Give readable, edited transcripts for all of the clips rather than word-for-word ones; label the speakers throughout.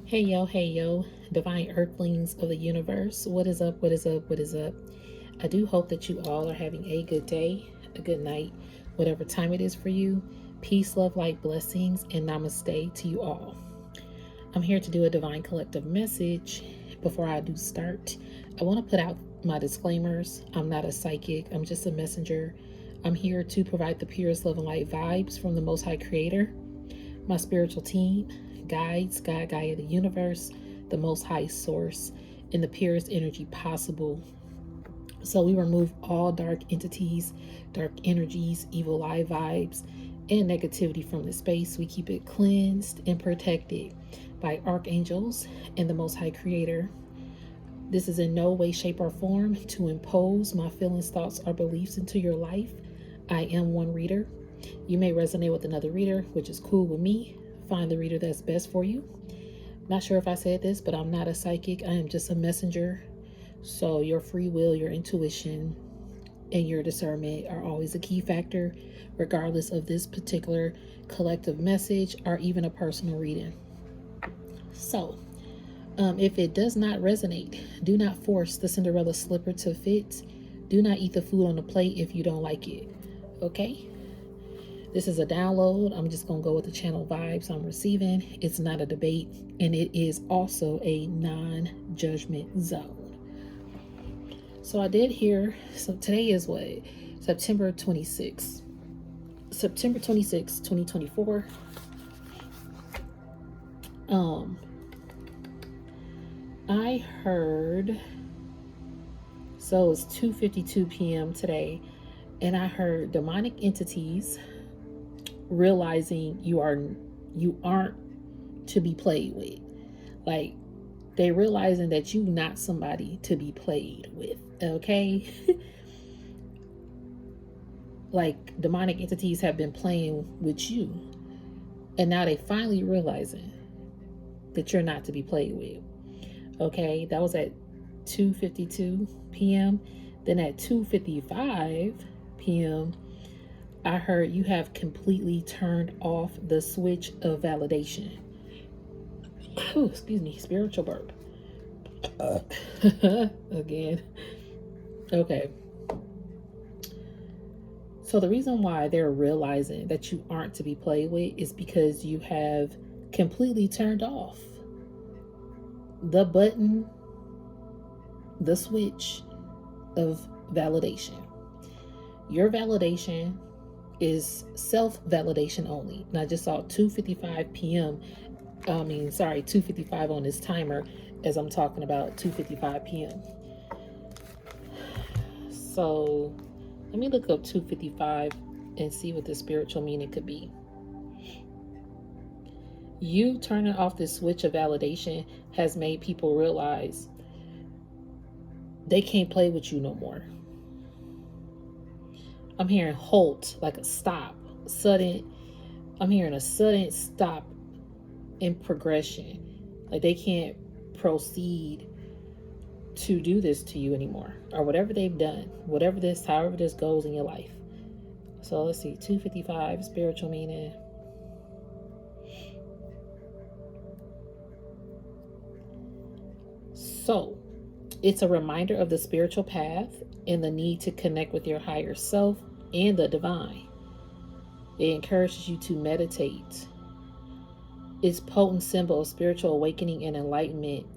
Speaker 1: Hey yo, divine earthlings of the universe. What is up? What is up? What is up? I do hope that you all are having a good day, a good night, whatever time it is for you. Peace, love, light, blessings, and namaste to you all. I'm here to do a divine collective message. Before I do start, I want to put out my disclaimers. I'm not a psychic, I'm just a messenger. I'm here to provide the purest love and light vibes from the Most High Creator, my spiritual team, guides, God, Gaia, the universe, the Most High Source, in the purest energy possible. So we remove all dark entities, dark energies, evil eye vibes, and negativity from the space. We keep it cleansed and protected by archangels and the Most High Creator. This is in no way, shape, or form to impose my feelings, thoughts, or beliefs into your life. I am one reader. You may resonate with another reader, which is cool with me. Find the reader that's best for you. Not sure if I said this, but I'm not a psychic. I am just a messenger. So your free will, your intuition, and your discernment are always a key factor, regardless of this particular collective message or even a personal reading. So, if it does not resonate, do not force the Cinderella slipper to fit. Do not eat the food on the plate if you don't like it. Okay? This is a download. I'm just going to go with the channel vibes I'm receiving. It's not a debate, and it is also a non-judgment zone. So I did hear, so today is what? September 26th. September 26th, 2024. I heard, so it's 2:52 p.m. today, and I heard demonic entities realizing you aren't to be played with. Like, they realizing that you not somebody to be played with. Okay. Like, demonic entities have been playing with you, and now they finally realizing that you're not to be played with. Okay, that was at 2:52 p.m. Then at 2:55 p.m. I heard you have completely turned off the switch of validation. Oh, excuse me, spiritual burp. Again. Okay. So the reason why they're realizing that you aren't to be played with is because you have completely turned off the button, the switch of validation. Your validation is self-validation only. And I just saw 2:55 p.m. 2:55 on this timer as I'm talking about 2:55 p.m. So let me look up 2:55 and see what the spiritual meaning could be. You turning off this switch of validation has made people realize they can't play with you no more. I'm hearing halt, like a stop, sudden. I'm hearing a sudden stop in progression. Like they can't proceed to do this to you anymore, or whatever they've done, however this goes in your life. So let's see, 2:55 spiritual meaning. So it's a reminder of the spiritual path and the need to connect with your higher self and the divine. It encourages you to meditate. It's a potent symbol of spiritual awakening and enlightenment,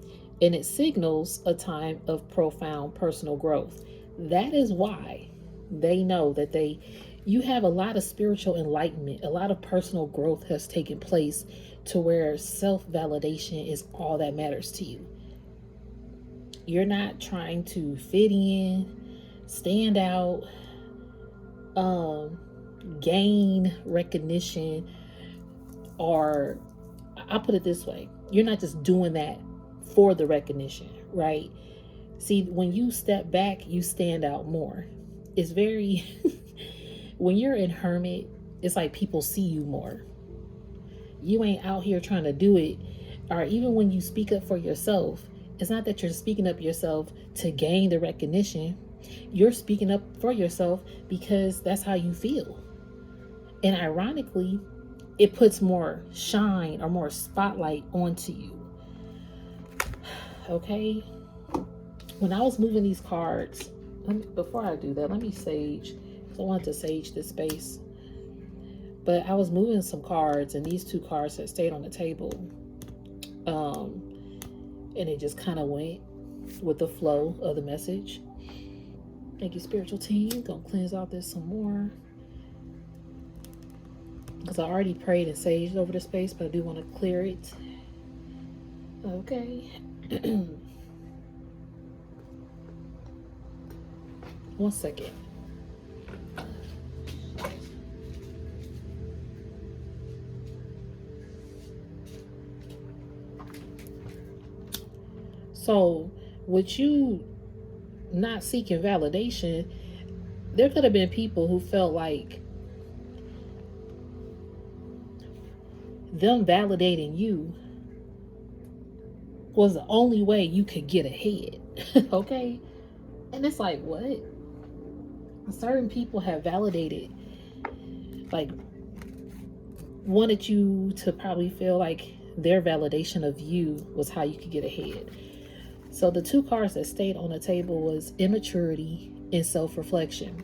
Speaker 1: and it signals a time of profound personal growth. That is why they know that you have a lot of spiritual enlightenment, a lot of personal growth has taken place to where self-validation is all that matters to you. You're not trying to fit in, stand out, gain recognition, or I'll put it this way. You're not just doing that for the recognition, right? See, when you step back, you stand out more. It's very, when you're in hermit, it's like people see you more. You ain't out here trying to do it. Or even when you speak up for yourself, it's not that you're speaking up yourself to gain the recognition. You're speaking up for yourself because that's how you feel. And ironically, it puts more shine or more spotlight onto you. Okay. When I was moving these cards, before I do that, let me sage. I wanted to sage this space. But I was moving some cards, and these two cards had stayed on the table. And it just kind of went with the flow of the message. Thank you, spiritual team. Gonna cleanse out this some more, because I already prayed and saged over the space, but I do want to clear it. Okay. 1 second. So, with you not seeking validation, there could have been people who felt like them validating you was the only way you could get ahead. Okay? And it's like, what? Certain people have validated, like, wanted you to probably feel like their validation of you was how you could get ahead. So the two cards that stayed on the table was immaturity and self-reflection.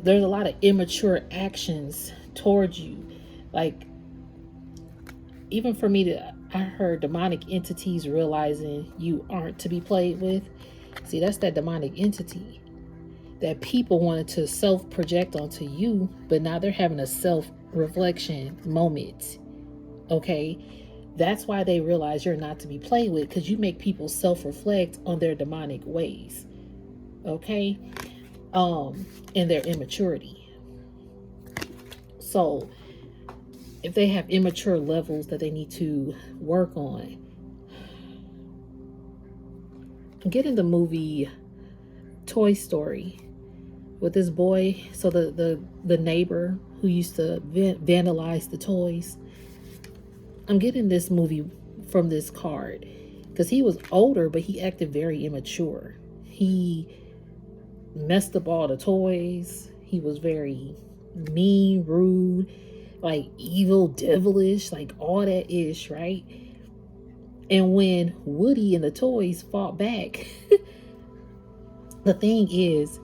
Speaker 1: There's a lot of immature actions towards you. Like, even for me, I heard demonic entities realizing you aren't to be played with. See, that's that demonic entity that people wanted to self-project onto you, but now they're having a self-reflection moment. Okay? That's why they realize you're not to be played with, because you make people self-reflect on their demonic ways. Okay? And their immaturity. So, if they have immature levels that they need to work on, get in the movie Toy Story with this boy. So the neighbor who used to vandalize the toys. I'm getting this movie from this card because he was older, but he acted very immature. He messed up all the toys. He was very mean, rude, like evil, devilish, like all that ish, right? And when Woody and the toys fought back, the thing is,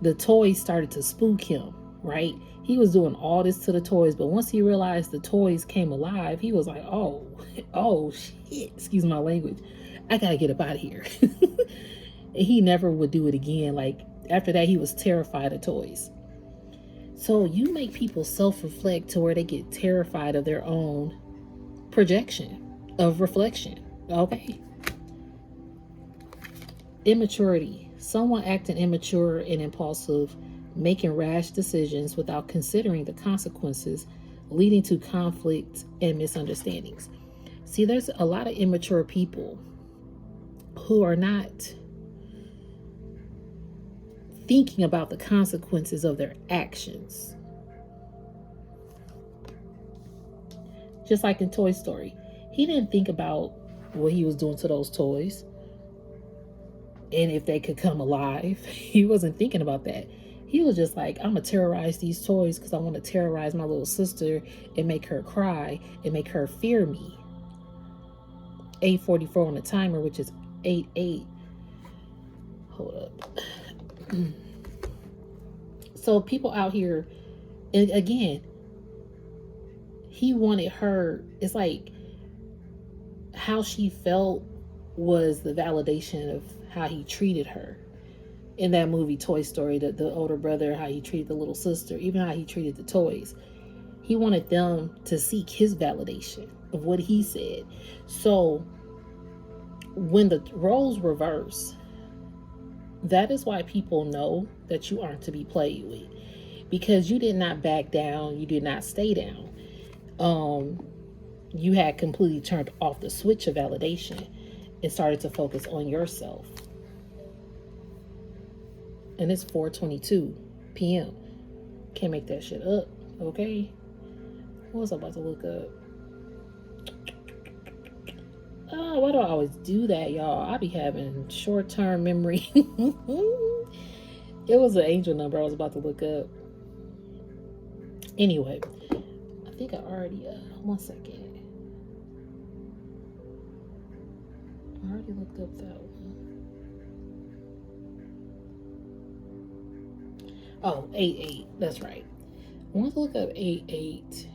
Speaker 1: the toys started to spook him, right? He was doing all this to the toys, but once he realized the toys came alive, he was like, oh shit, excuse my language, I gotta get up out of here. And he never would do it again. Like, after that, he was terrified of toys. So you make people self-reflect to where they get terrified of their own projection of reflection. Okay. Immaturity. Someone acting immature and impulsive, making rash decisions without considering the consequences, leading to conflict and misunderstandings. See, there's a lot of immature people who are not thinking about the consequences of their actions. Just like in Toy Story, he didn't think about what he was doing to those toys and if they could come alive. He wasn't thinking about that. He was just like, I'm gonna terrorize these toys because I want to terrorize my little sister and make her cry and make her fear me. 8:44 on the timer, which is 8:8. Hold up. So people out here, and again, he wanted her. It's like how she felt was the validation of how he treated her. In that movie Toy Story, the older brother, how he treated the little sister, even how he treated the toys. He wanted them to seek his validation of what he said. So when the roles reverse, that is why people know that you aren't to be played with, because you did not back down, you did not stay down. You had completely turned off the switch of validation and started to focus on yourself. And it's 4:22 p.m. Can't make that shit up, okay? What was I about to look up? Why do I always do that, y'all? I be having short-term memory. It was an angel number I was about to look up. Anyway, I think I already, 1 second. I already already looked up that one. Oh, 8-8. That's right. I want to look up 8-8.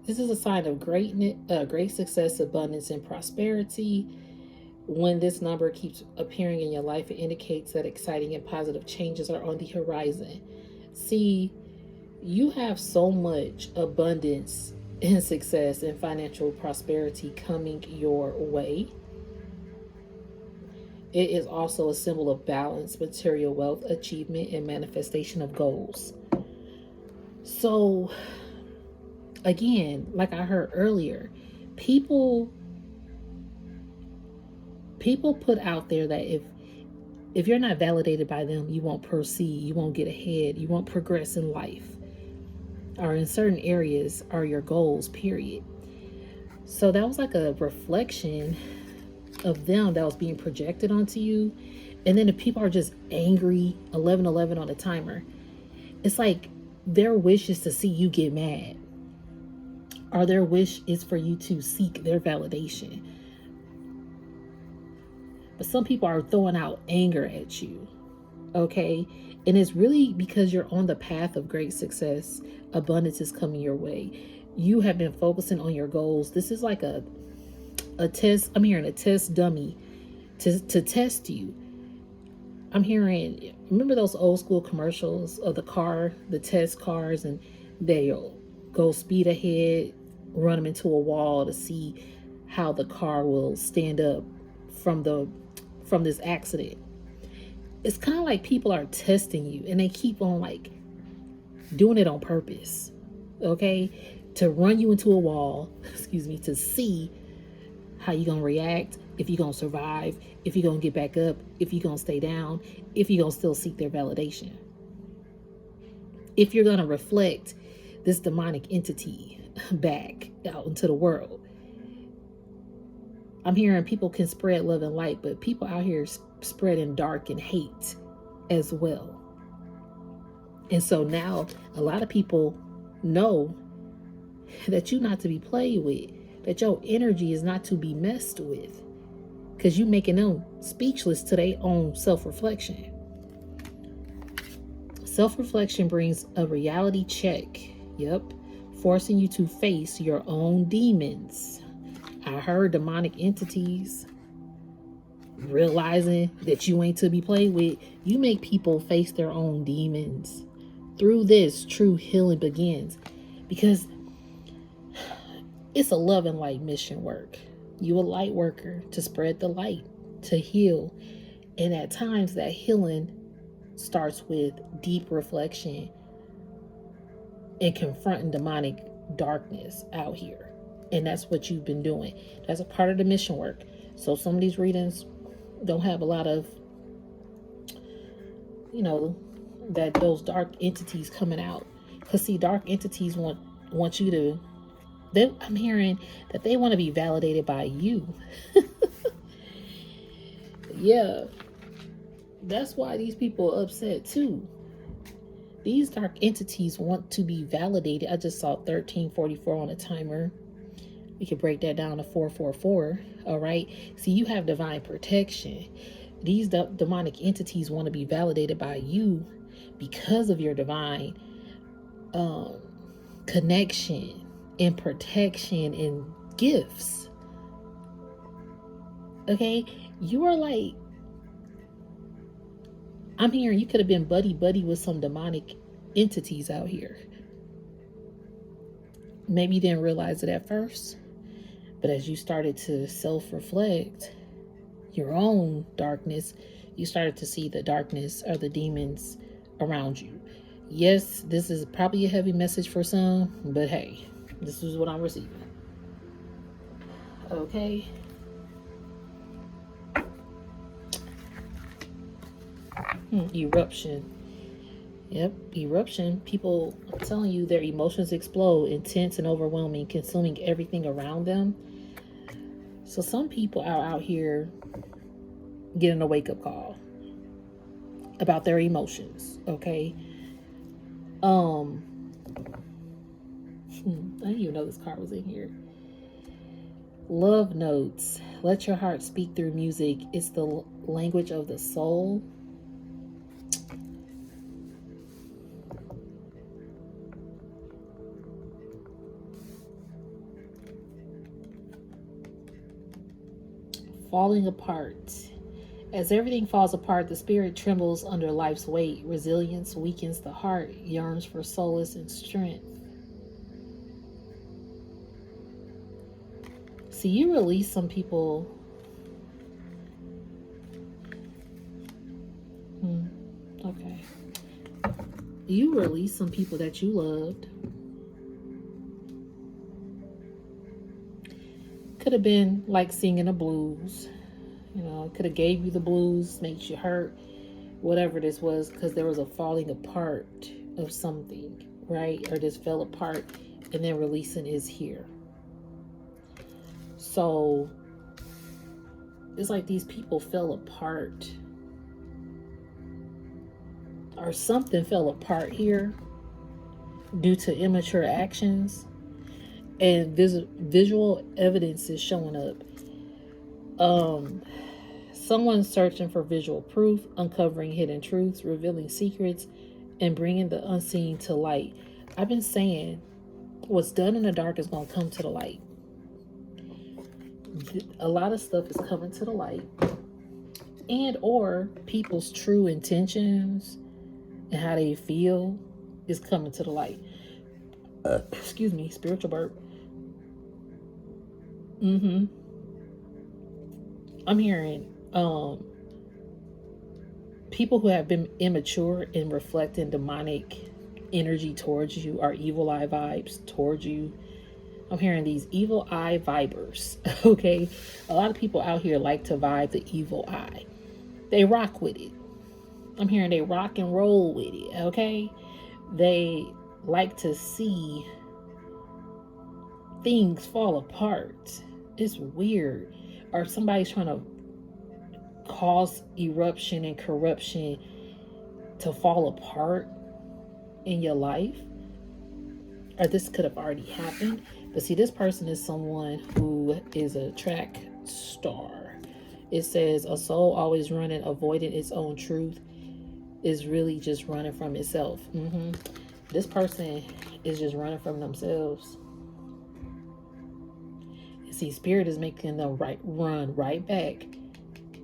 Speaker 1: This is a sign of great success, abundance, and prosperity. When this number keeps appearing in your life, it indicates that exciting and positive changes are on the horizon. See, you have so much abundance and success and financial prosperity coming your way. It is also a symbol of balance, material wealth, achievement, and manifestation of goals. So, again, like I heard earlier, people put out there that if you're not validated by them, you won't proceed, you won't get ahead, you won't progress in life, or in certain areas are your goals, period. So that was like a reflection of them that was being projected onto you. And then if people are just angry, 11:11 on the timer, it's like their wish is to see you get mad, or their wish is for you to seek their validation. But some people are throwing out anger at you, okay? And it's really because you're on the path of great success. Abundance is coming your way. You have been focusing on your goals. This is like a test. I'm hearing a test dummy to test you. I'm hearing, remember those old school commercials of the test cars, and they'll go speed ahead, run them into a wall to see how the car will stand up from this accident. It's kind of like people are testing you, and they keep on like doing it on purpose, okay, to run you into a wall, excuse me, to see how you're gonna react, if you're gonna survive, if you're gonna get back up, if you're gonna stay down, if you're gonna still seek their validation, if you're gonna reflect this demonic entity back out into the world. I'm hearing people can spread love and light, but people out here spreading dark and hate as well. And so now a lot of people know that you're not to be played with, that your energy is not to be messed with, because you making them speechless to their own self-reflection. Self-reflection brings a reality check. Yep. Forcing you to face your own demons. I heard demonic entities. Realizing that you ain't to be played with. You make people face their own demons. Through this, true healing begins. Because it's a love and light mission work. You a light worker to spread the light, to heal. And at times that healing starts with deep reflection and confronting demonic darkness out here. And that's what you've been doing. That's a part of the mission work. So some of these readings don't have a lot of, that those dark entities coming out. Because see, dark entities want you to, I'm hearing that they want to be validated by you. Yeah. That's why these people are upset too. These dark entities want to be validated. I just saw 1344 on a timer. We can break that down to 444. All right. See, you have divine protection. These demonic entities want to be validated by you because of your divine connection and protection and gifts. Okay. You are like, I'm hearing you could have been buddy with some demonic entities out here. Maybe you didn't realize it at first, but as you started to self-reflect your own darkness, you started to see the darkness or the demons around you. Yes, this is probably a heavy message for some, but hey, this is what I'm receiving. Okay. Eruption. Yep, eruption. People, I'm telling you, their emotions explode, intense and overwhelming, consuming everything around them. So some people are out here getting a wake-up call about their emotions, okay? I didn't even know this card was in here. Love notes. Let your heart speak through music. It's the language of the soul. Falling apart. As everything falls apart, the spirit trembles under life's weight. Resilience weakens the heart, yearns for solace and strength. See, you release some people. Okay. You release some people that you loved. Could have been like singing the blues. You know, could have gave you the blues, makes you hurt, whatever this was, because there was a falling apart of something, right? Or this fell apart, and then releasing is here. So it's like these people fell apart, or something fell apart here due to immature actions, and visual evidence is showing up. Someone's searching for visual proof, uncovering hidden truths, revealing secrets, and bringing the unseen to light. I've been saying what's done in the dark is going to come to the light. A lot of stuff is coming to the light, and or people's true intentions and how they feel is coming to the light. Excuse me, spiritual burp. I'm hearing people who have been immature and reflecting demonic energy towards you, or evil eye vibes towards you. I'm hearing these evil eye vibers. Okay, a lot of people out here like to vibe the evil eye. They rock with it. I'm hearing they rock and roll with it. Okay, they like to see things fall apart. It's weird. Or somebody's trying to cause eruption and corruption to fall apart in your life. Or this could have already happened. But see, this person is someone who is a track star. It says a soul always running, avoiding its own truth, is really just running from itself. This person is just running from themselves. See, spirit is making them run right back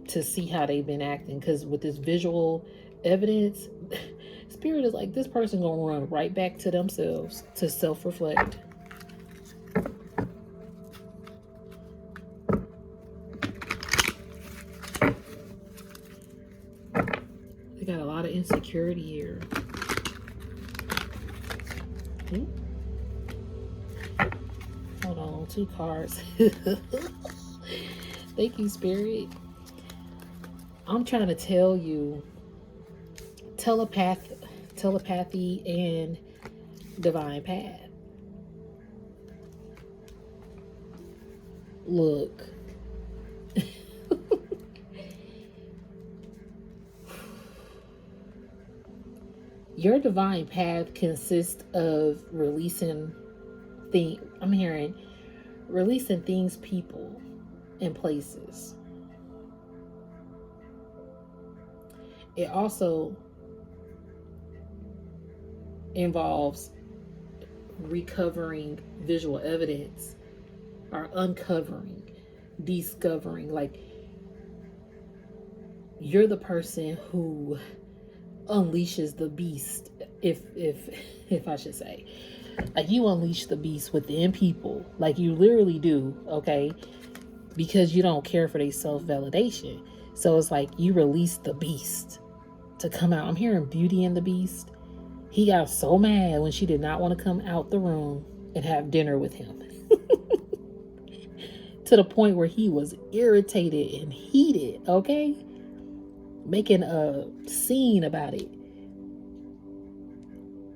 Speaker 1: to see how they've been acting, because with this visual evidence, spirit is like, this person gonna run right back to themselves to self-reflect. They got a lot of insecurity here. Hold on, 2 cards. Thank you, Spirit. I'm trying to tell you, telepathy and divine path. Look. Your divine path consists of releasing things. I'm hearing releasing things, people, and places. It also involves recovering visual evidence, or uncovering, discovering. Like, you're the person who unleashes the beast, if I should say. Like, you unleash the beast within people, like you literally do, okay? Because you don't care for their self-validation. So it's like you release the beast to come out. I'm hearing Beauty and the Beast. He got so mad when she did not want to come out the room and have dinner with him. To the point where he was irritated and heated, okay? Making a scene about it.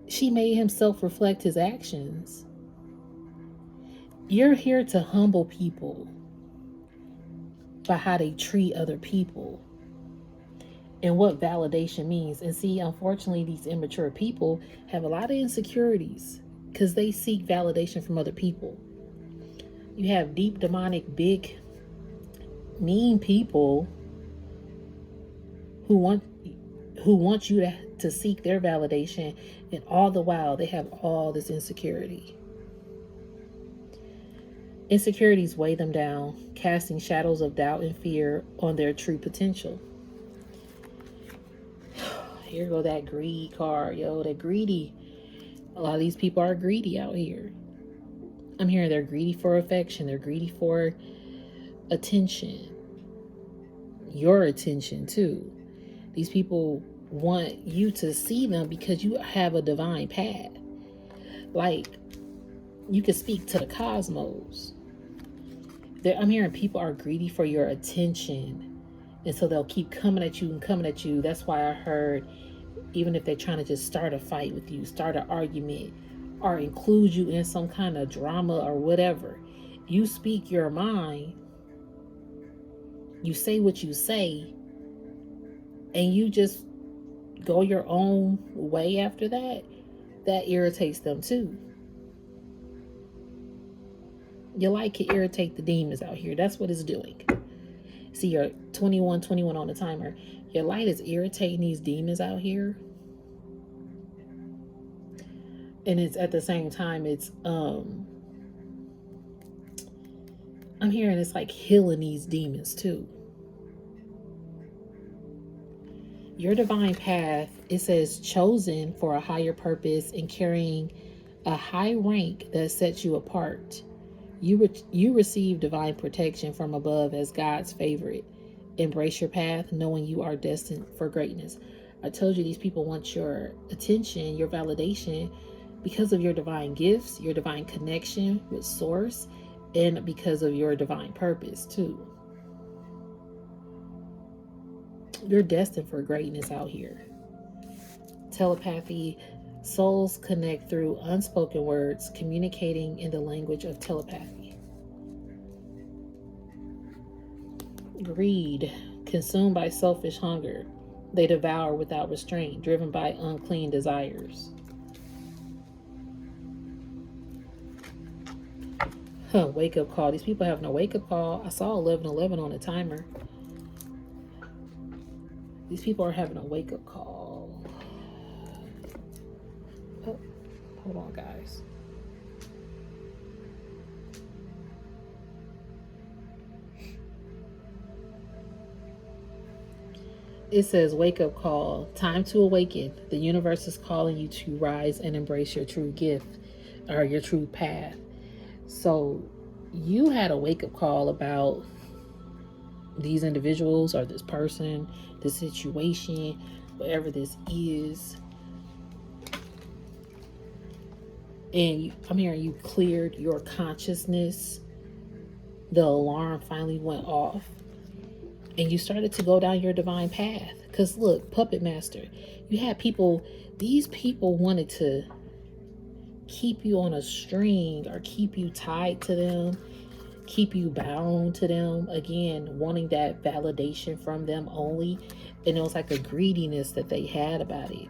Speaker 1: She made him self-reflect his actions. You're here to humble people by how they treat other people and what validation means. And see, unfortunately, these immature people have a lot of insecurities. because they seek validation from other people. You have deep, demonic, big, mean people who want you to seek their validation, and all the while they have all this insecurity. Insecurities weigh them down, casting shadows of doubt and fear on their true potential. Here go that greed card, yo, that greedy. A lot of these people are greedy out here. I'm hearing they're greedy for affection. They're greedy for attention. Your attention too. These people want you to see them because you have a divine path. Like, you can speak to the cosmos. I'm hearing people are greedy for your attention. And so they'll keep coming at you and coming at you. That's why I heard, even if they're trying to just start a fight with you, start an argument, or include you in some kind of drama or whatever, you speak your mind, you say what you say, and you just go your own way after that, that irritates them too. Your light can irritate the demons out here. That's what it's doing. See, you're 21 on the timer. Your light is irritating these demons out here. And it's at the same time, it's I'm hearing it's like healing these demons too. Your divine path, it says chosen for a higher purpose and carrying a high rank that sets you apart. You receive divine protection from above as God's favorite. Embrace your path, knowing you are destined for greatness. I told you these people want your attention, your validation, because of your divine gifts, your divine connection with Source, and because of your divine purpose too. You're destined for greatness out here. Telepathy. Souls connect through unspoken words, communicating in the language of telepathy. Greed. Consumed by selfish hunger. They devour without restraint, driven by unclean desires. Wake up call. These people having a wake up call. I saw 11:11 on the timer. These people are having a wake up call. Oh, hold on, guys. It says wake up call. Time to awaken. The universe is calling you to rise and embrace your true gift or your true path. So you had a wake up call about these individuals or this person, this situation, whatever this is. And I'm hearing you cleared your consciousness. The alarm finally went off. And you started to go down your divine path. Because look, puppet master, you had people, these people wanted to keep you on a string or keep you tied to them, keep you bound to them. Again, wanting that validation from them only. And it was like a greediness that they had about it.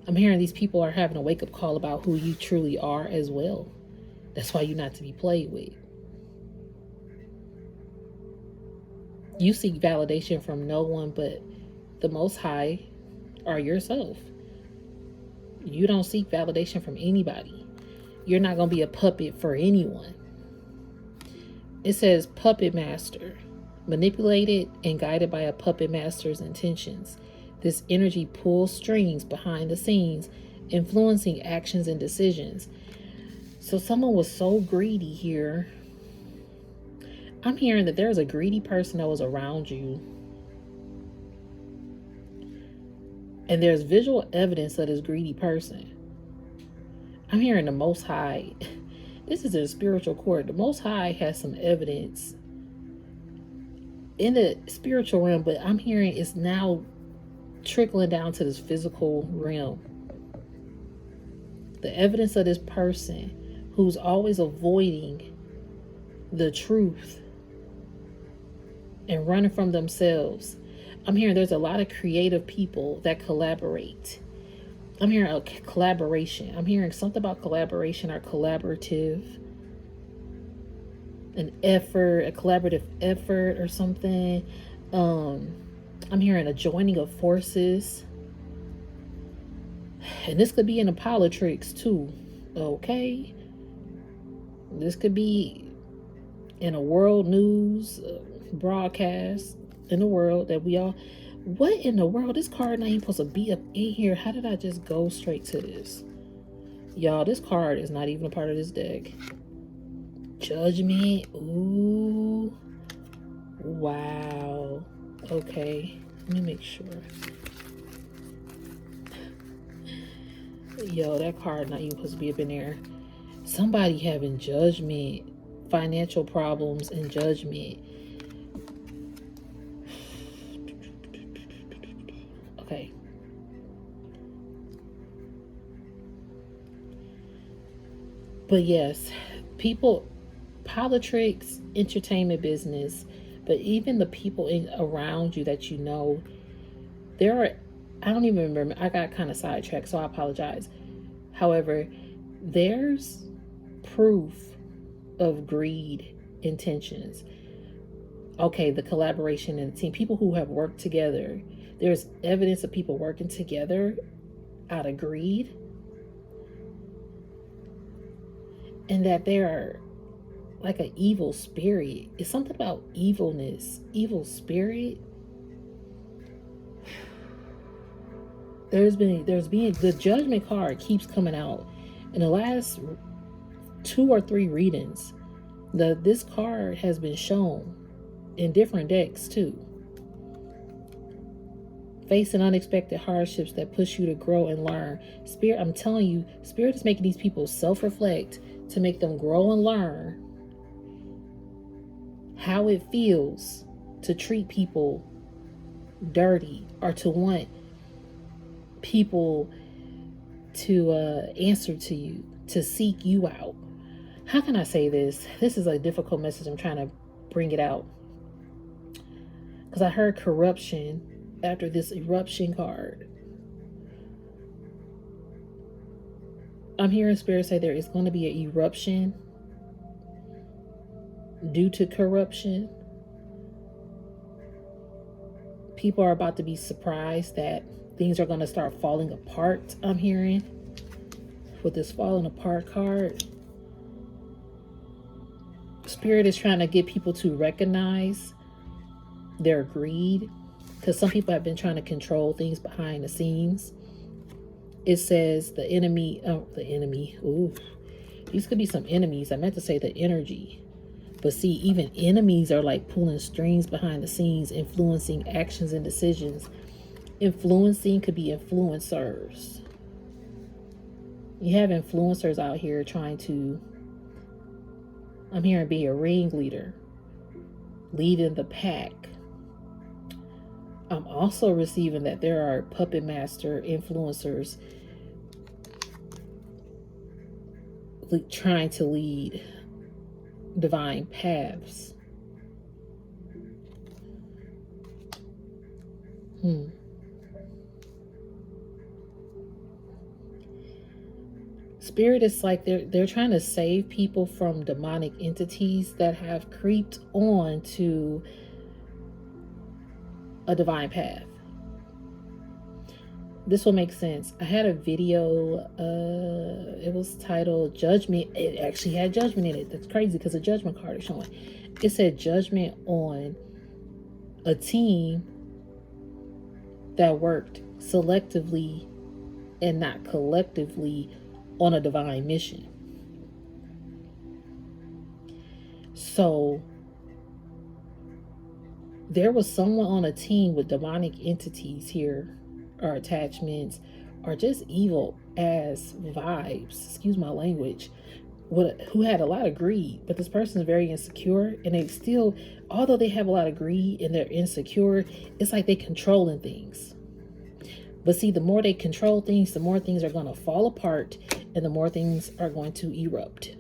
Speaker 1: I'm hearing these people are having a wake-up call about who you truly are as well. That's why you're not to be played with. You seek validation from no one but the Most High or yourself. You don't seek validation from anybody. You're not going to be a puppet for anyone. It says puppet master, manipulated and guided by a puppet master's intentions. This energy pulls strings behind the scenes, influencing actions and decisions. So someone was so greedy here. I'm hearing that there's a greedy person that was around you. And there's visual evidence of this greedy person. I'm hearing the Most High. This is a spiritual court. The Most High has some evidence in the spiritual realm, but I'm hearing it's now trickling down to this physical realm. The evidence of this person who's always avoiding the truth and running from themselves. I'm hearing there's a lot of creative people that collaborate. I'm hearing a collaboration. I'm hearing something about collaboration or collaborative, an effort, a collaborative effort or something. I'm hearing a joining of forces. And this could be in the politics too. Okay. This could be in a world news broadcast in the world that we all. What in the world? This card not even supposed to be up in here. How did I just go straight to this? Y'all, this card is not even a part of this deck. Judgment. Ooh. Wow. Okay. Let me make sure. Yo, that card not even supposed to be up in there. Somebody having judgment, financial problems and judgment. Okay. But yes, people, politics, entertainment business, but even the people around you that you know, there are, I don't even remember, I got kind of sidetracked, so I apologize. However, there's proof of greed intentions. Okay, the collaboration and the team, people who have worked together, there's evidence of people working together out of greed, and that there are like an evil spirit. It's something about evilness, evil spirit. There's been the judgment card keeps coming out in the last 2 or 3 readings. This card has been shown in different decks too. Facing unexpected hardships that push you to grow and learn. Spirit, I'm telling you, Spirit is making these people self-reflect to make them grow and learn how it feels to treat people dirty or to want people to answer to you, to seek you out. How can I say this? This is a difficult message. I'm trying to bring it out because I heard corruption after this eruption card. I'm hearing Spirit say there is going to be an eruption due to corruption. People are about to be surprised that things are going to start falling apart, I'm hearing, with this falling apart card. Spirit is trying to get people to recognize their greed, because some people have been trying to control things behind the scenes. It says the enemy, ooh, these could be some enemies. I meant to say the energy. But see, even enemies are like pulling strings behind the scenes, influencing actions and decisions. Influencing could be influencers. You have influencers out here trying to, I'm hearing, be a ringleader, leading the pack. I'm also receiving that there are puppet master influencers trying to lead divine paths. Spirit is like they're trying to save people from demonic entities that have creeped on to a divine path. This will make sense. I had a video, it was titled Judgment. It actually had judgment in it. That's crazy because the judgment card is showing. It said judgment on a team that worked selectively and not collectively on a divine mission. So there was someone on a team with demonic entities here, or attachments, or just evil ass vibes, excuse my language, who had a lot of greed. But this person is very insecure, and they still, although they have a lot of greed and they're insecure, it's like they're controlling things. But see, the more they control things, the more things are going to fall apart, and the more things are going to erupt.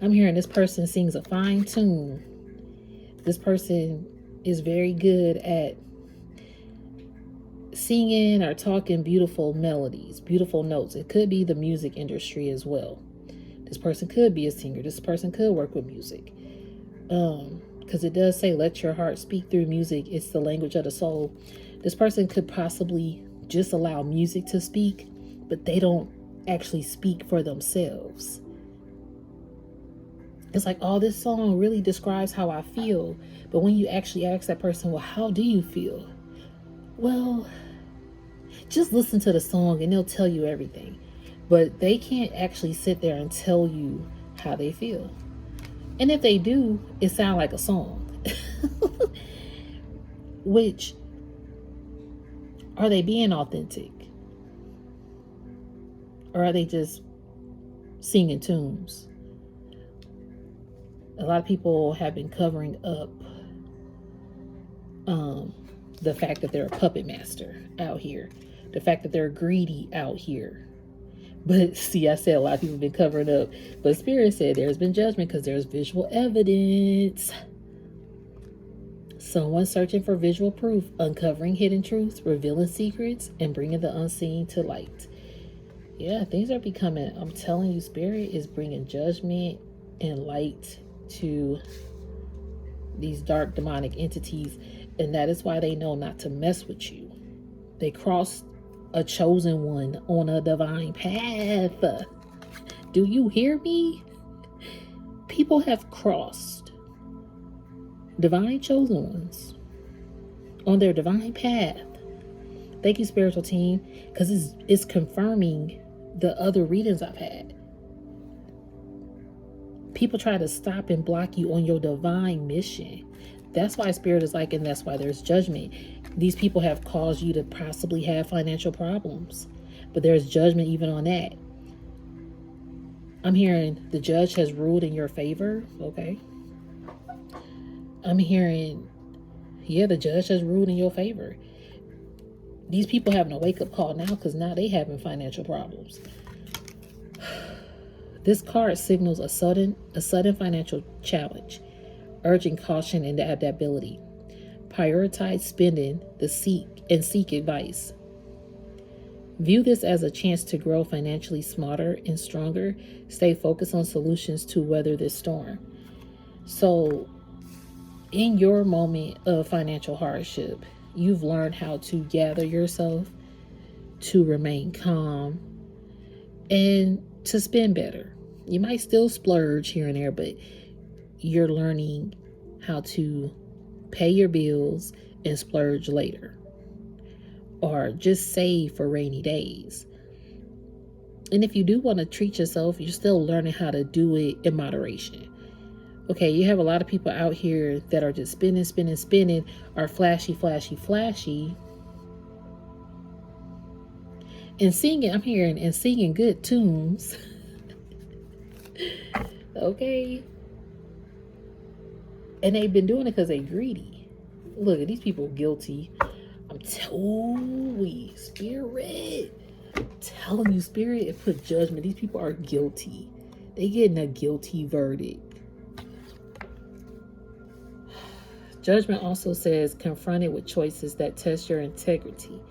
Speaker 1: I'm hearing this person sings a fine tune This person is very good at singing or talking beautiful melodies, beautiful notes. It could be the music industry as well. This person could be a singer. This person could work with music. Because it does say, let your heart speak through music. It's the language of the soul. This person could possibly just allow music to speak, but they don't actually speak for themselves. It's like, oh, this song really describes how I feel. But when you actually ask that person, well, how do you feel? Well, just listen to the song and they'll tell you everything. But they can't actually sit there and tell you how they feel. And if they do, it sounds like a song. Which, are they being authentic? Or are they just singing tunes? A lot of people have been covering up the fact that they're a puppet master out here. The fact that they're greedy out here. But see, I said a lot of people have been covering up. But Spirit said there's been judgment because there's visual evidence. Someone searching for visual proof, uncovering hidden truths, revealing secrets, and bringing the unseen to light. Yeah, things are becoming, I'm telling you, Spirit is bringing judgment and light to these dark demonic entities. And that is why they know not to mess with you. They crossed a chosen one on a divine path. Do you hear me? People have crossed divine chosen ones on their divine path. Thank you, spiritual team, because it's confirming the other readings I've had. People try to stop and block you on your divine mission. That's why Spirit is like, and that's why there's judgment. These people have caused you to possibly have financial problems, but there's judgment even on that. I'm hearing the judge has ruled in your favor. Okay. I'm hearing, yeah, the judge has ruled in your favor. These people having a wake-up call now because now they having financial problems. This card signals a sudden financial challenge, urging caution and adaptability. Prioritize spending seek advice. View this as a chance to grow financially smarter and stronger. Stay focused on solutions to weather this storm. So, in your moment of financial hardship, you've learned how to gather yourself, to remain calm, and to spend better. You might still splurge here and there, but you're learning how to pay your bills and splurge later. Or just save for rainy days. And if you do want to treat yourself, you're still learning how to do it in moderation. Okay, you have a lot of people out here that are just spending, are flashy. And singing, I'm hearing, and singing good tunes. Okay. And they've been doing it because they're greedy. Look at these people guilty. I'm telling you, Spirit. I'm telling you, Spirit, it put judgment. These people are guilty. They getting a guilty verdict. Judgment also says confronted with choices that test your integrity,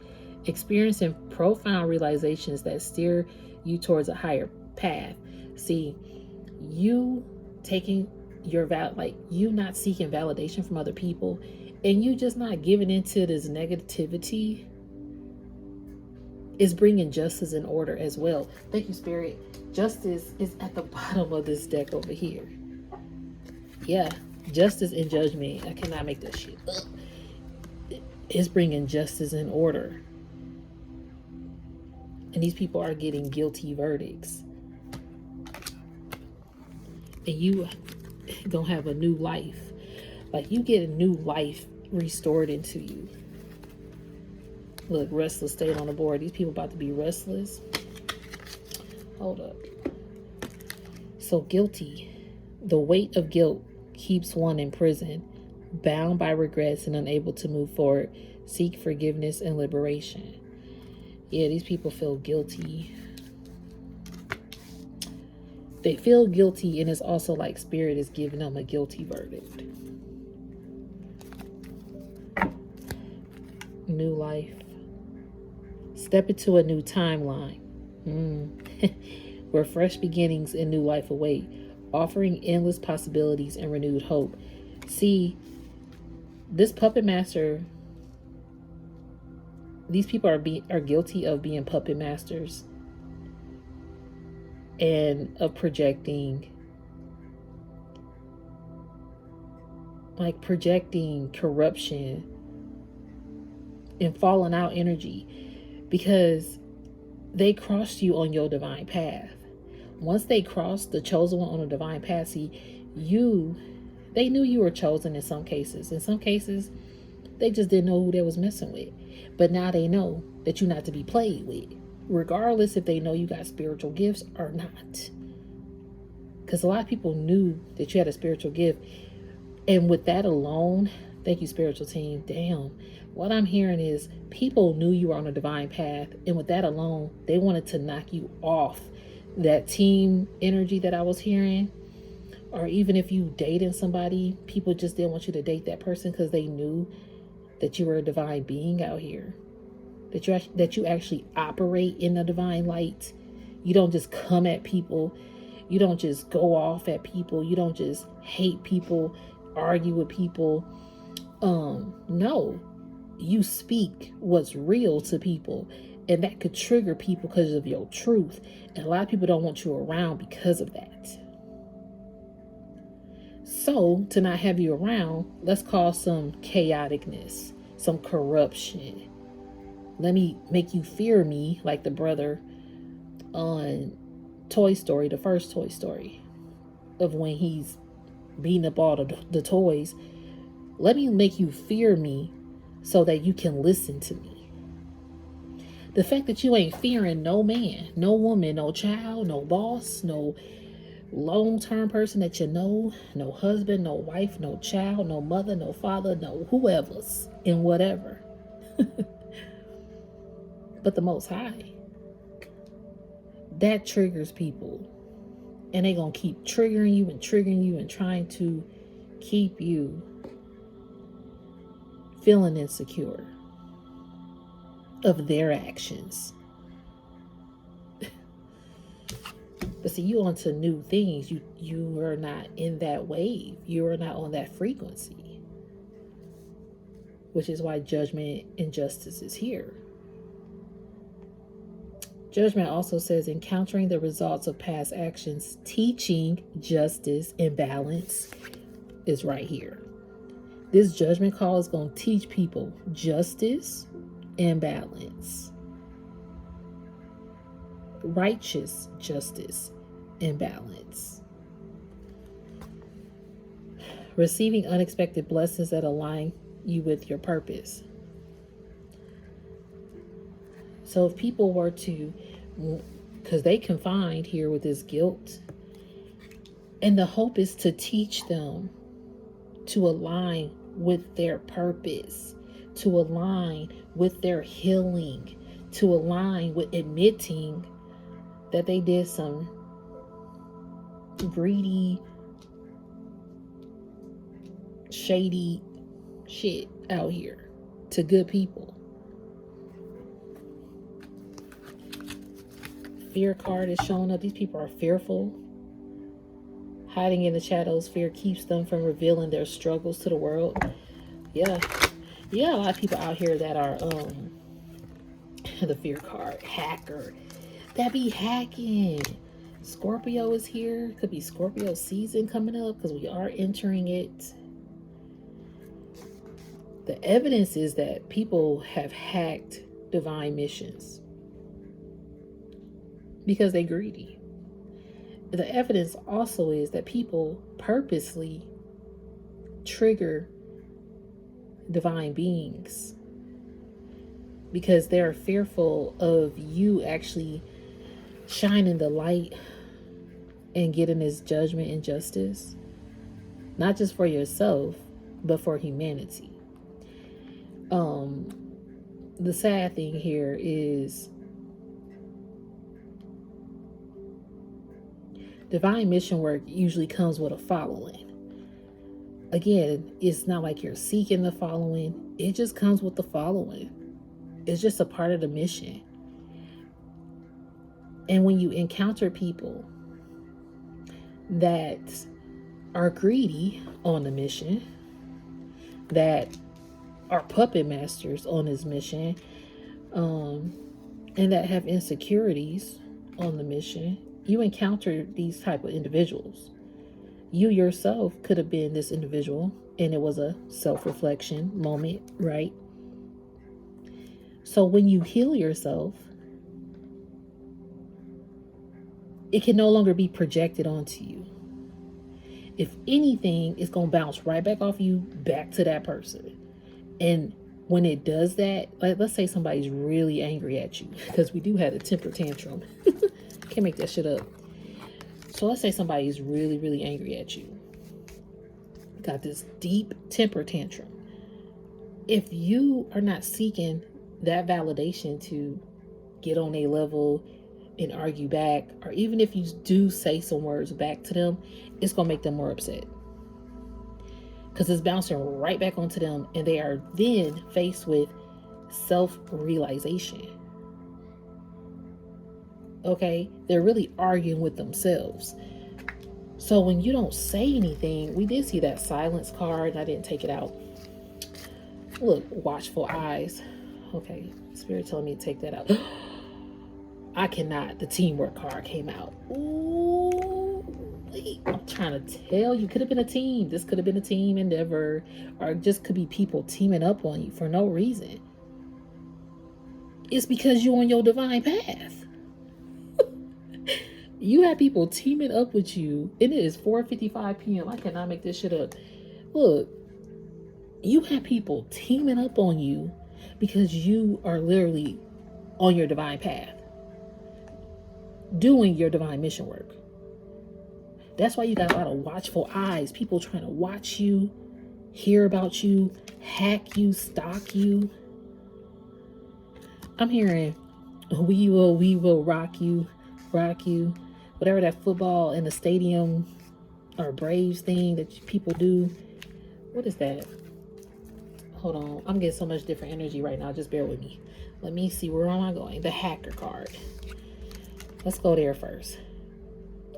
Speaker 1: experiencing profound realizations that steer you towards a higher path. See, you taking your you not seeking validation from other people, and you just not giving into this negativity is bringing justice and order as well. Thank you, Spirit. Justice is at the bottom of this deck over here. Yeah, justice and judgment. I cannot make that shit up. It's bringing justice and order. And these people are getting guilty verdicts. And you gonna have a new life. Like, you get a new life restored into you. Look, restless state on the board. These people about to be restless. Hold up. So guilty. The weight of guilt keeps one in prison, bound by regrets and unable to move forward. Seek forgiveness and liberation. Yeah, these people feel guilty. They feel guilty, and it's also like Spirit is giving them a guilty verdict. new life. Step into a new timeline. Where fresh beginnings and new life await, offering endless possibilities and renewed hope. See, this puppet master, these people are guilty of being puppet masters and of projecting corruption and falling out energy, because they crossed you on your divine path. Once they crossed the chosen one on a divine path, see, they knew you were chosen in some cases. In some cases, they just didn't know who they was messing with. But now they know that you're not to be played with, regardless if they know you got spiritual gifts or not. Because a lot of people knew that you had a spiritual gift. And with that alone, thank you, spiritual team. Damn. What I'm hearing is people knew you were on a divine path. And with that alone, they wanted to knock you off that team energy that I was hearing. Or even if you dating somebody, people just didn't want you to date that person because they knew that you were a divine being out here. That you actually operate in the divine light. You don't just come at people. You don't just go off at people. You don't just hate people, argue with people. No. You speak what's real to people, and that could trigger people because of your truth. And a lot of people don't want you around because of that. So to not have you around, let's cause some chaoticness, some corruption. Let me make you fear me, like the brother on Toy Story, the first Toy Story, of when he's beating up all the toys. Let me make you fear me so that you can listen to me. The fact that you ain't fearing no man, no woman, no child, no boss, no long-term person that you know, no husband, no wife, no child, no mother, no father, no whoever's and whatever. But the Most High, that triggers people. And they're going to keep triggering you and trying to keep you feeling insecure of their actions. But see, you onto new things. You are not in that wave. You are not on that frequency. Which is why judgment and justice is here. Judgment also says encountering the results of past actions, teaching justice and balance is right here. This judgment call is going to teach people justice and balance. Righteous justice and balance. Receiving unexpected blessings that align you with your purpose. So if people were to, because they confined here with this guilt, and the hope is to teach them to align with their purpose, to align with their healing, to align with admitting that they did some greedy, shady shit out here to good people. Fear card is showing up. These people are fearful. Hiding in the shadows, fear keeps them from revealing their struggles to the world. Yeah, a lot of people out here that are the fear card hacker, that be hacking. Scorpio is here. Could be Scorpio season coming up because we are entering it. The evidence is that people have hacked divine missions because they're greedy. The evidence also is that people purposely trigger divine beings because they're fearful of you actually shining the light and getting this judgment and justice, not just for yourself, but for humanity. The sad thing here is divine mission work usually comes with a following. Again, it's not like you're seeking the following. It just comes with the following. It's just a part of the mission. And when you encounter people that are greedy on the mission, that are puppet masters on this mission, and that have insecurities on the mission, you encounter these type of individuals. You yourself could have been this individual, and it was a self-reflection moment, right? So when you heal yourself, it can no longer be projected onto you. If anything, it's going to bounce right back off you, back to that person. And when it does that, like, let's say somebody's really angry at you, because we do have a temper tantrum. Can't make that shit up. So let's say somebody's really, really angry at you. Got this deep temper tantrum. If you are not seeking that validation to get on a level and argue back, or even if you do say some words back to them, it's going to make them more upset. Because it's bouncing right back onto them, and they are then faced with self-realization. Okay? They're really arguing with themselves. So when you don't say anything, we did see that silence card, and I didn't take it out. Look, watchful eyes. Okay, Spirit telling me to take that out. I cannot. The teamwork card came out. Ooh, wait, I'm trying to tell you, could have been a team. This could have been a team endeavor, or it just could be people teaming up on you for no reason. It's because you're on your divine path. You have people teaming up with you, and it is 4:55 p.m. I cannot make this shit up. Look, you have people teaming up on you because you are literally on your divine path, doing your divine mission work. That's why you got a lot of watchful eyes, people trying to watch you, hear about you, hack you, stalk you. I'm hearing, we will rock you, whatever that football in the stadium or Braves thing that people do. What is that? Hold on, I'm getting so much different energy right now, just bear with me. Let me see, where am I going? The hacker card. Let's go there first.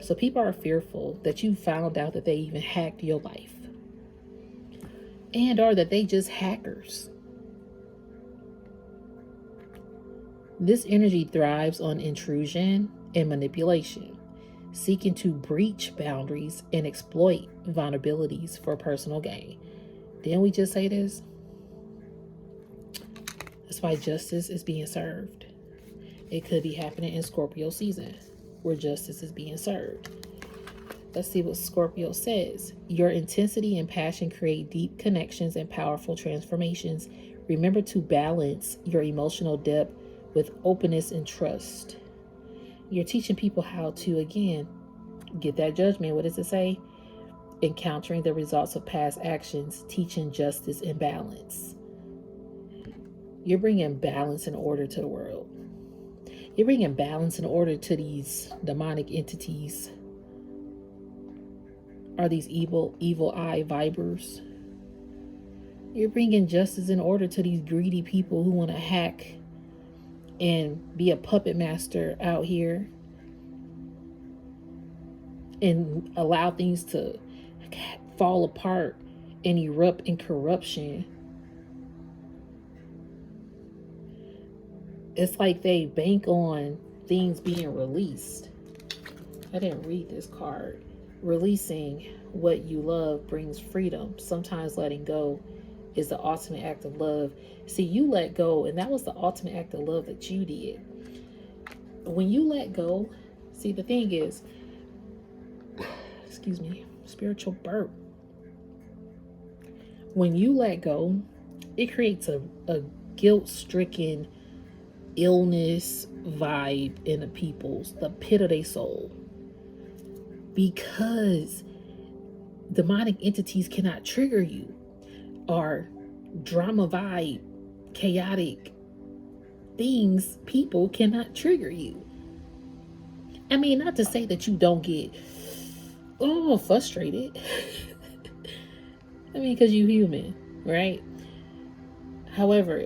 Speaker 1: So people are fearful that you found out that they even hacked your life, and or that they just hackers. This energy thrives on intrusion and manipulation, seeking to breach boundaries and exploit vulnerabilities for personal gain. Didn't we just say this? That's why justice is being served. It could be happening in Scorpio season, where justice is being served. Let's see what Scorpio says. Your intensity and passion create deep connections and powerful transformations. Remember to balance your emotional depth with openness and trust. You're teaching people how to, again, get that judgment. What does it say? Encountering the results of past actions, teaching justice and balance. You're bringing balance and order to the world. You're bringing balance and order to these demonic entities, or these evil eye vibers. You're bringing justice and order to these greedy people who want to hack and be a puppet master out here and allow things to fall apart and erupt in corruption. It's like they bank on things being released. I didn't read this card. Releasing what you love brings freedom. Sometimes letting go is the ultimate act of love. See, you let go, and that was the ultimate act of love that you did. When you let go, see, the thing is, excuse me, spiritual burp. When you let go, it creates a guilt-stricken illness vibe in the pit of their soul. Because demonic entities cannot trigger you, or drama vibe, chaotic things, people cannot trigger you. I mean, not to say that you don't get frustrated. I mean, because you're human, right? However,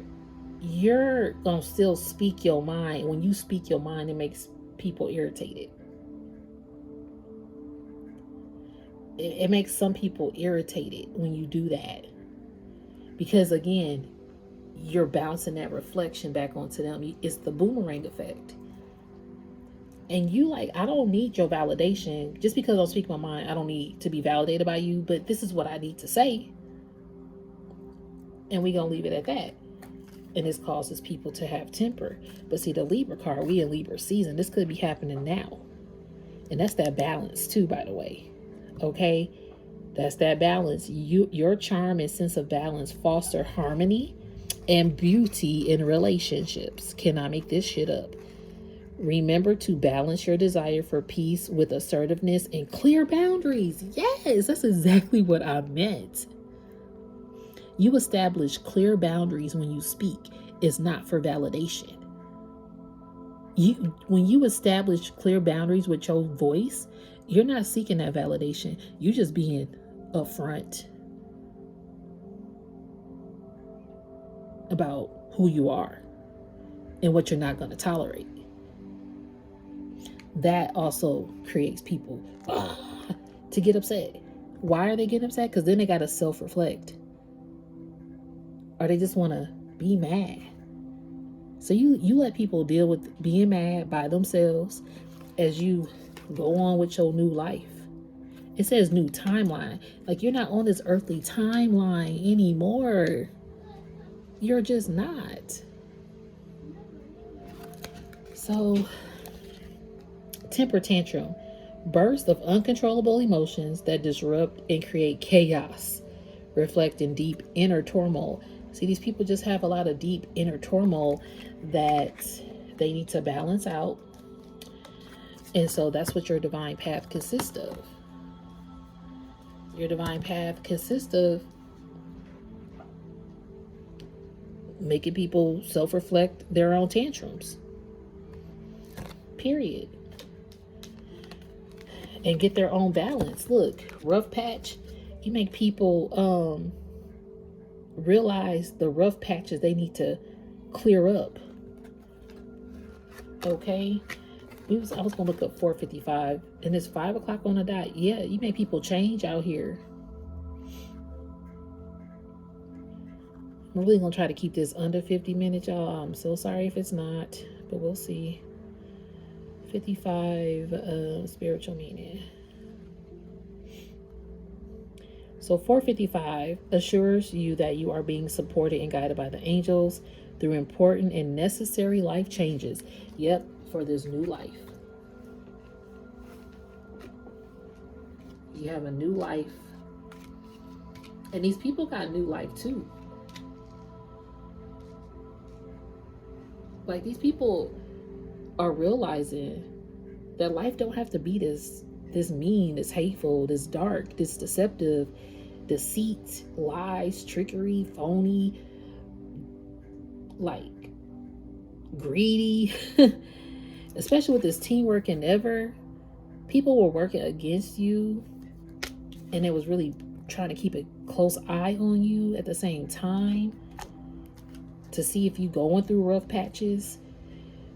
Speaker 1: you're going to still speak your mind. When you speak your mind, it makes people irritated. It makes some people irritated when you do that. Because again, you're bouncing that reflection back onto them. It's the boomerang effect. And you like, I don't need your validation. Just because I speak my mind, I don't need to be validated by you. But this is what I need to say. And we're going to leave it at that. And this causes people to have temper. But see, the Libra card, we in Libra season. This could be happening now. And that's that balance too, by the way. Okay? That's that balance. Your charm and sense of balance foster harmony and beauty in relationships. Cannot make this shit up. Remember to balance your desire for peace with assertiveness and clear boundaries. Yes, that's exactly what I meant. You establish clear boundaries when you speak. It's not for validation. When you establish clear boundaries with your voice, you're not seeking that validation. You're just being upfront about who you are and what you're not going to tolerate. That also creates people to get upset. Why are they getting upset? Because then they got to self-reflect. Or they just want to be mad. So you let people deal with being mad by themselves as you go on with your new life. It says new timeline. Like you're not on this earthly timeline anymore. You're just not. So, temper tantrum. Bursts of uncontrollable emotions that disrupt and create chaos, reflecting deep inner turmoil. See, these people just have a lot of deep inner turmoil that they need to balance out. And so that's what your divine path consists of. Your divine path consists of making people self-reflect their own tantrums. Period. And get their own balance. Look, rough patch. You make people realize the rough patches they need to clear up. Okay? I was going to look up 4:55 and it's 5 o'clock on the dot. Yeah, you make people change out here. I'm really going to try to keep this under 50 minutes, y'all. I'm so sorry if it's not, but we'll see. 55 spiritual meaning. So 4:55 assures you that you are being supported and guided by the angels through important and necessary life changes. Yep, for this new life. You have a new life. And these people got new life too. Like these people are realizing that life don't have to be this mean, this hateful, this dark, this deceptive, deceit, lies, trickery, phony, like greedy. Especially with this teamwork endeavor, people were working against you and it was really trying to keep a close eye on you at the same time to see if you going through rough patches.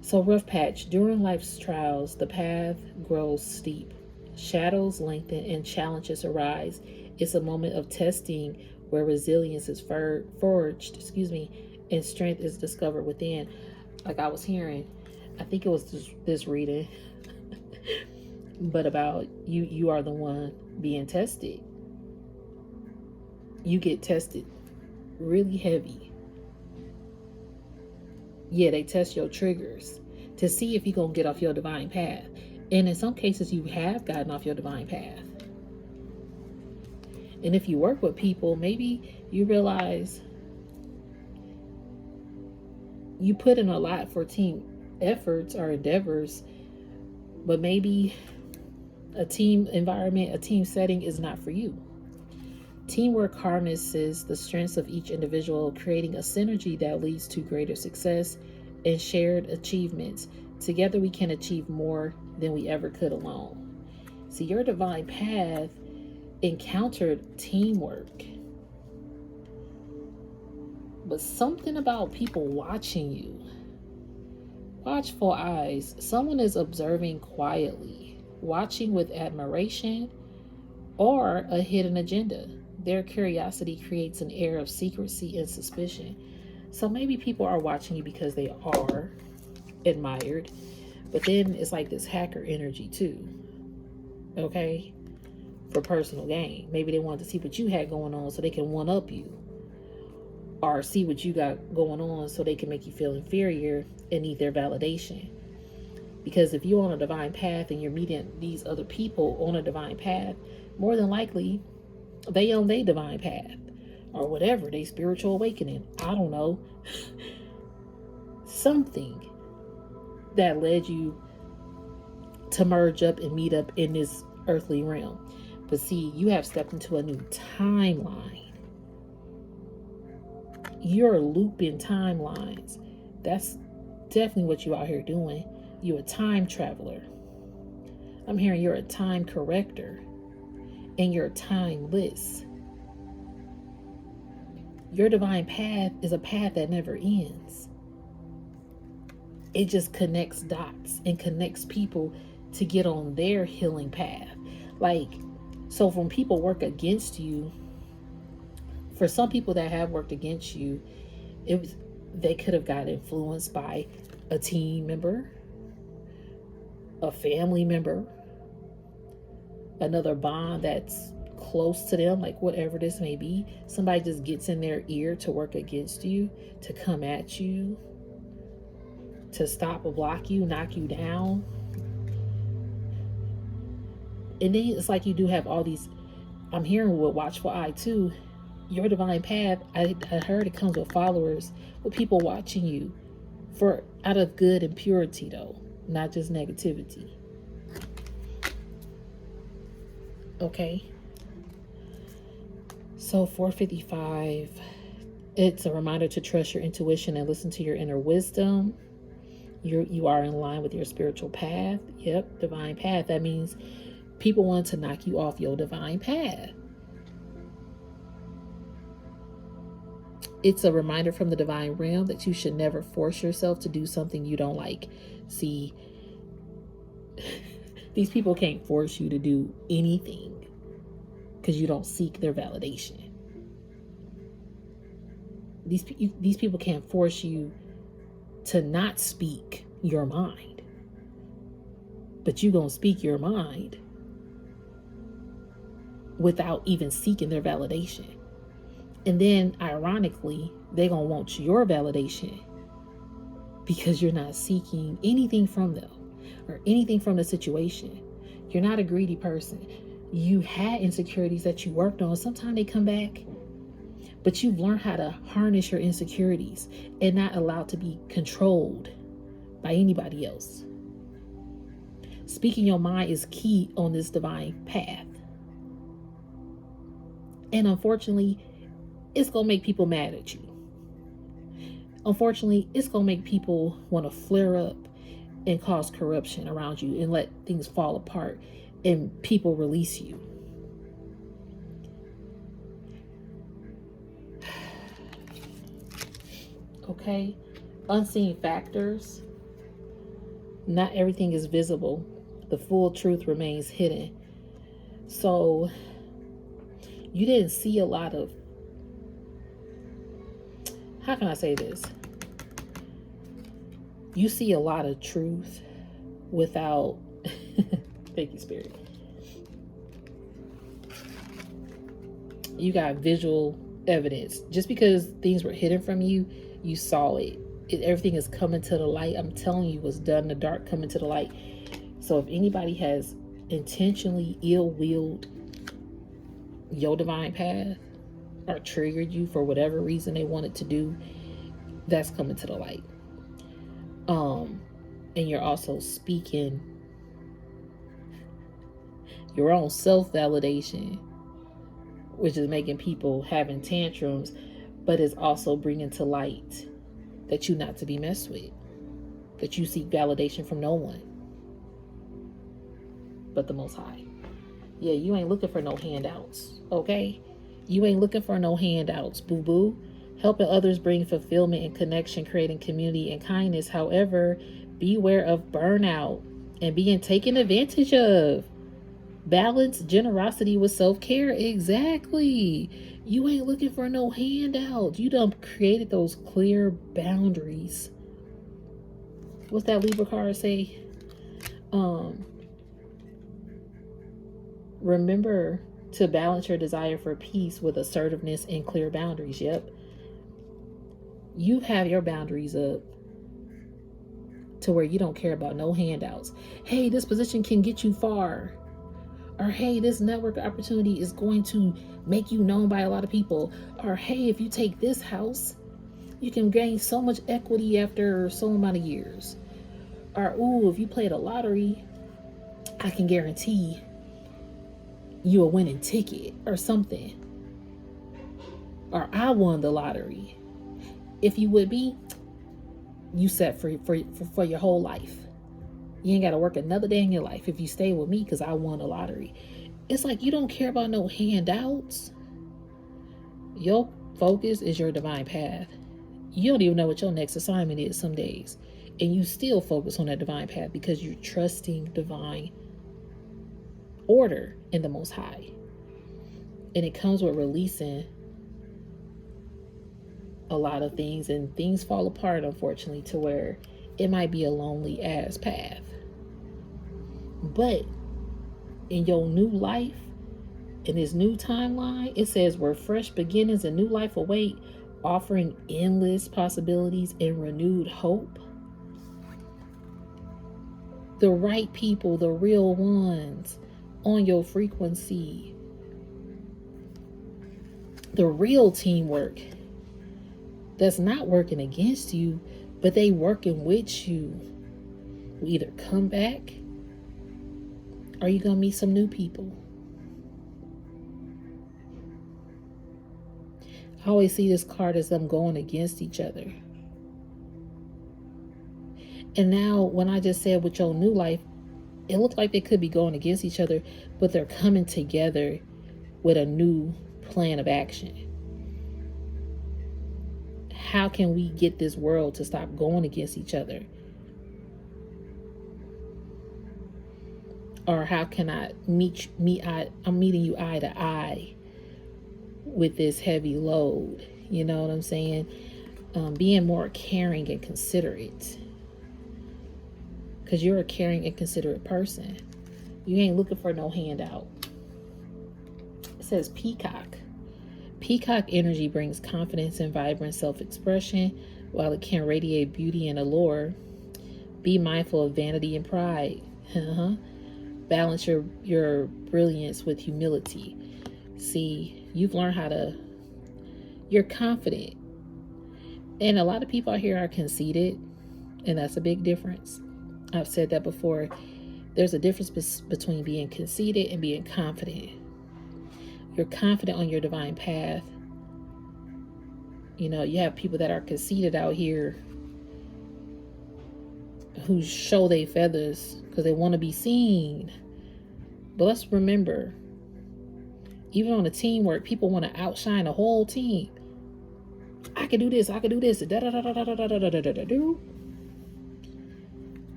Speaker 1: So rough patch, during life's trials, the path grows steep. Shadows lengthen and challenges arise. It's a moment of testing where resilience is forged, and strength is discovered within. Like I was hearing, I think it was this reading, but about you are the one being tested. You get tested really heavy. Yeah, they test your triggers to see if you're going to get off your divine path. And in some cases, you have gotten off your divine path. And if you work with people, maybe you realize you put in a lot for team efforts or endeavors, but maybe a team environment, a team setting is not for you. Teamwork harnesses the strengths of each individual, creating a synergy that leads to greater success and shared achievements. Together we can achieve more than we ever could alone. See, your divine path encountered teamwork. But something about people watching you. Watchful eyes. Someone is observing quietly, watching with admiration or a hidden agenda. Their curiosity creates an air of secrecy and suspicion. So maybe people are watching you because they are admired, but then it's like this hacker energy too, okay? For personal gain. Maybe they wanted to see what you had going on so they can one up you, or see what you got going on so they can make you feel inferior and need their validation. Because if you're on a divine path and you're meeting these other people on a divine path, more than likely they on their divine path or whatever, they spiritual awakening. I don't know. Something that led you to merge up and meet up in this earthly realm. But see, you have stepped into a new timeline. You're looping timelines. That's definitely what you out here doing. You're a time traveler. I'm hearing you're a time corrector. And you're timeless. Your divine path is a path that never ends. It just connects dots and connects people to get on their healing path. Like, so when people work against you, for some people that have worked against you, they could have got influenced by a team member, a family member, another bond that's close to them, like whatever this may be. Somebody just gets in their ear to work against you, to come at you, to stop or block you, knock you down. And then it's like you do have all these, I'm hearing with watchful eye too, your divine path, I heard it comes with followers, with people watching you for out of good and purity though, not just negativity. Okay. So 455, it's a reminder to trust your intuition and listen to your inner wisdom. You are in line with your spiritual path. Yep, divine path. That means people want to knock you off your divine path. It's a reminder from the divine realm that you should never force yourself to do something you don't like. See, these people can't force you to do anything because you don't seek their validation. These people can't force you to not speak your mind, but you gonna speak your mind without even seeking their validation. And then ironically, they're gonna want your validation because you're not seeking anything from them or anything from the situation. You're not a greedy person. You had insecurities that you worked on. Sometimes they come back, but you've learned how to harness your insecurities and not allow to be controlled by anybody else. Speaking your mind is key on this divine path. And unfortunately, it's going to make people mad at you. Unfortunately, it's going to make people want to flare up and cause corruption around you and let things fall apart and people release you. Okay? Unseen factors. Not everything is visible. The full truth remains hidden. So, you didn't see a lot of, how can I say this? You see a lot of truth without, thank you, Spirit. You got visual evidence. Just because things were hidden from you, you saw it. Everything is coming to the light. I'm telling you, what's done in the dark coming to the light. So if anybody has intentionally ill-willed your divine path or triggered you for whatever reason they wanted to do, that's coming to the light. And you're also speaking your own self-validation, which is making people having tantrums, but is also bringing to light that you're not to be messed with, that you seek validation from no one but the Most High. Yeah, you ain't looking for no handouts, okay? You ain't looking for no handouts, boo-boo. Helping others bring fulfillment and connection, creating community and kindness. However, beware of burnout and being taken advantage of. Balance generosity with self-care. Exactly. You ain't looking for no handout. You done created those clear boundaries. What's that Libra card say? Remember to balance your desire for peace with assertiveness and clear boundaries. Yep. You have your boundaries up to where you don't care about no handouts. Hey, this position can get you far. Or hey, this network opportunity is going to make you known by a lot of people. Or hey, if you take this house, you can gain so much equity after so amount of years. Or ooh, if you play the lottery, I can guarantee you a winning ticket or something. Or I won the lottery. If you would be, you set for your whole life. You ain't got to work another day in your life if you stay with me because I won the lottery. It's like you don't care about no handouts. Your focus is your divine path. You don't even know what your next assignment is some days. And you still focus on that divine path because you're trusting divine order in the Most High. And it comes with releasing a lot of things, and things fall apart, unfortunately, to where it might be a lonely ass path. But in your new life, in this new timeline, it says where fresh beginnings and new life await, offering endless possibilities and renewed hope. The right people, the real ones on your frequency. The real teamwork that's not working against you, but they working with you. We either come back or you're going to meet some new people. I always see this card as them going against each other. And now when I just said with your new life, it looked like they could be going against each other, but they're coming together with a new plan of action. How can we get this world to stop going against each other? Or how can I'm meeting you eye to eye with this heavy load? You know what I'm saying? Being more caring and considerate. Because you're a caring and considerate person. You ain't looking for no handout. It says peacock. Peacock energy brings confidence and vibrant self-expression, while it can radiate beauty and allure. Be mindful of vanity and pride. Balance your brilliance with humility. See, you've learned you're confident. And a lot of people out here are conceited, and that's a big difference. I've said that before. There's a difference between being conceited and being confident. You're confident on your divine path. You know, you have people that are conceited out here who show their feathers because they want to be seen. But let's remember, even on the teamwork, people want to outshine the whole team. I can do this. I can do this.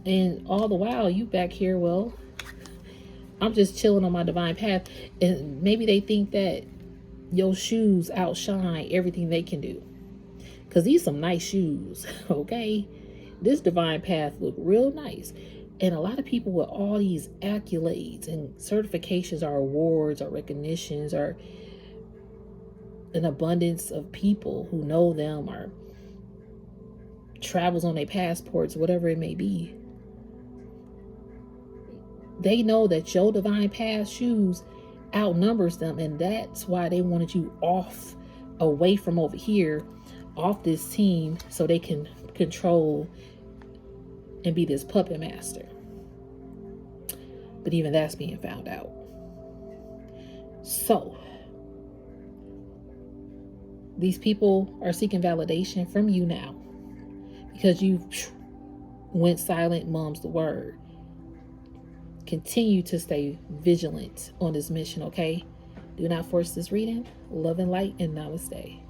Speaker 1: And all the while, you back here, well, I'm just chilling on my divine path. And maybe they think that your shoes outshine everything they can do. Because these some nice shoes, okay? This divine path look real nice. And a lot of people with all these accolades and certifications or awards or recognitions or an abundance of people who know them or travels on their passports, whatever it may be. They know that your divine path shoes outnumbers them, and that's why they wanted you off, away from over here, off this team, so they can control and be this puppet master. But even that's being found out. So these people are seeking validation from you now because you went silent, mum's the word. Continue to stay vigilant on this mission, okay? Do not force this reading. Love and light, and namaste.